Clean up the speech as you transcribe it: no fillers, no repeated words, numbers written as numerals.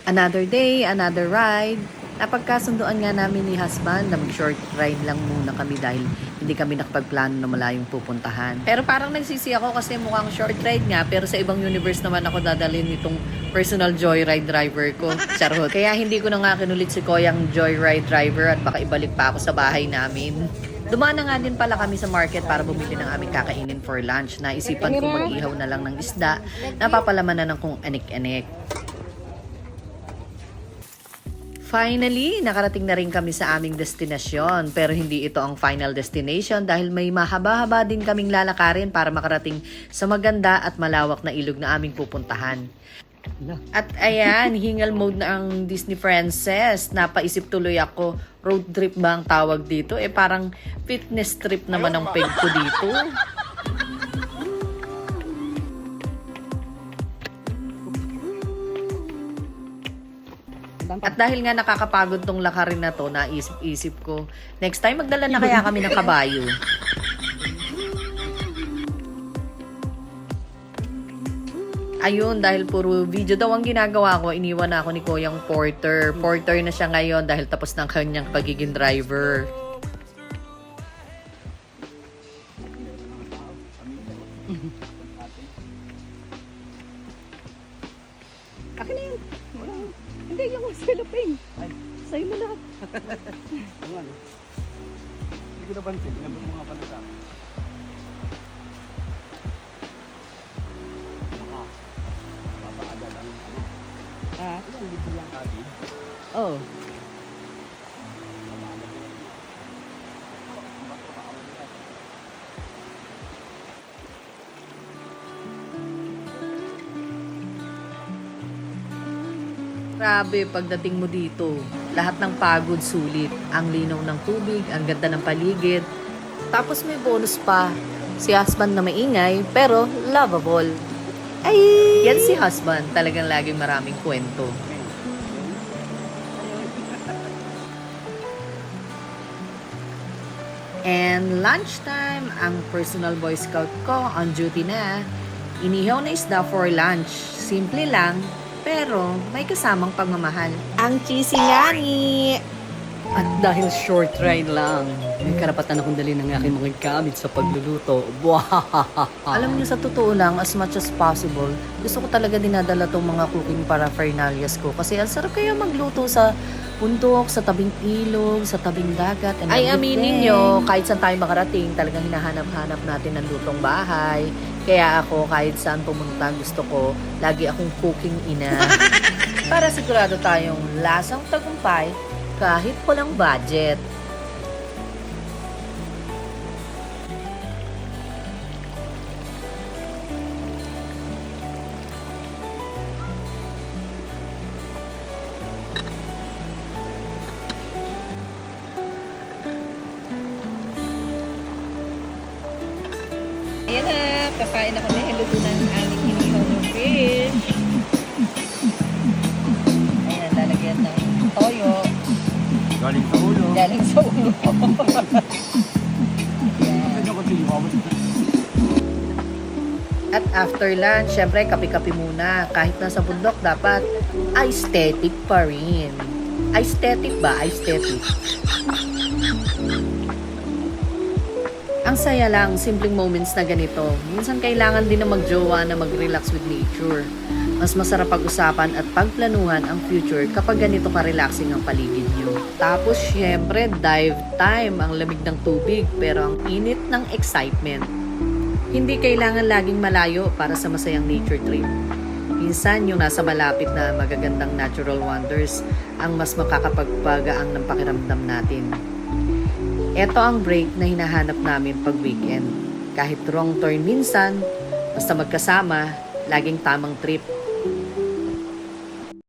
Another day, another ride. Napagkasunduan nga namin ni husband na mag-short ride lang muna kami dahil hindi kami nakapagplano na malayong pupuntahan. Pero parang nagsisi ako kasi mukhang short ride nga, pero sa ibang universe naman ako dadalhin nitong personal joyride driver ko. Charot. Kaya hindi ko na nga kinulit si Koyang joyride driver at baka ibalik pa ako sa bahay namin. Dumaan na nga din pala kami sa market para bumili ng aming kakainin for lunch. Naisipan ko mag-ihaw na lang ng isda, napapalaman na ng kung anik-anik. Finally, nakarating na rin kami sa aming destinasyon. Pero hindi ito ang final destination dahil may mahaba-haba din kaming lalakarin para makarating sa maganda at malawak na ilog na aming pupuntahan. At ayan, hingal mode na ang Disney Princess. Napaisip tuloy ako, road trip ba ang tawag dito? Parang fitness trip naman ang peg ko dito. At dahil nga nakakapagod tong lakarin na to, naisip-isip ko, next time magdala na kaya kami ng kabayo. Ayun, dahil puro video daw ang ginagawa ko, iniwan na ako ni Koyang Porter. Porter na siya ngayon dahil tapos ng kanyang pagiging driver. Akin na yun. Hindi, yung cellophane. Sa'yo mo lahat. Ano? Hindi ko napansin. Nabot mo nga pala sa akin. Papaagad ang ano. Ah? Ano ang libre ang kadi? Oh. Grabe, pagdating mo dito, lahat ng pagod sulit. Ang linaw ng tubig, ang ganda ng paligid. Tapos may bonus pa, si husband na maingay, pero lovable. Ay! Yan si husband, talagang laging maraming kwento. And lunchtime, ang personal boy scout ko on duty na. Inihaw na isda for lunch. Simple lang, pero may kasamang pagmamahal. Ang cheesy nga ni! At dahil short ride lang, may karapatan akong dalhin ng aking mga gamit sa pagluluto. Alam niyo, sa totoo lang, as much as possible, gusto ko talaga dinadala tong mga cooking paraphernalias ko. Kasi ang sarap kaya magluto sa bundok, sa tabing ilog, sa tabing dagat. And ay, aminin nyo, kahit saan tayo makarating, talagang hinahanap-hanap natin ng lutong bahay. Kaya ako, kahit saan pumunta, gusto ko, lagi akong cooking ina. Para sigurado tayong lasang tagumpay, kahit walang budget. Ayan na, kakain na kami. Luto na ng aming hinihaw ng fish. Ayan, lalagyan ng toyo. Galing sa ulo. Galing sa ulo. Ano ko siya yung At after lunch, syempre, kape-kape muna. Kahit nasa bundok, dapat aesthetic pa rin. Aesthetic ba? Aesthetic. Ang saya lang, simpleng moments na ganito. Minsan kailangan din na magjowa na mag-relax with nature. Mas masarap pag-usapan at pagplanuhan ang future kapag ganito ka-relaxing ang paligid nyo. Tapos syempre, dive time, ang lamig ng tubig, pero ang init ng excitement. Hindi kailangan laging malayo para sa masayang nature trip. Minsan, yung nasa malapit na magagandang natural wonders ang mas makakapagpagaang ng pakiramdam natin. Ito ang break na hinahanap namin pag weekend. Kahit wrong turn minsan, basta magkasama, laging tamang trip.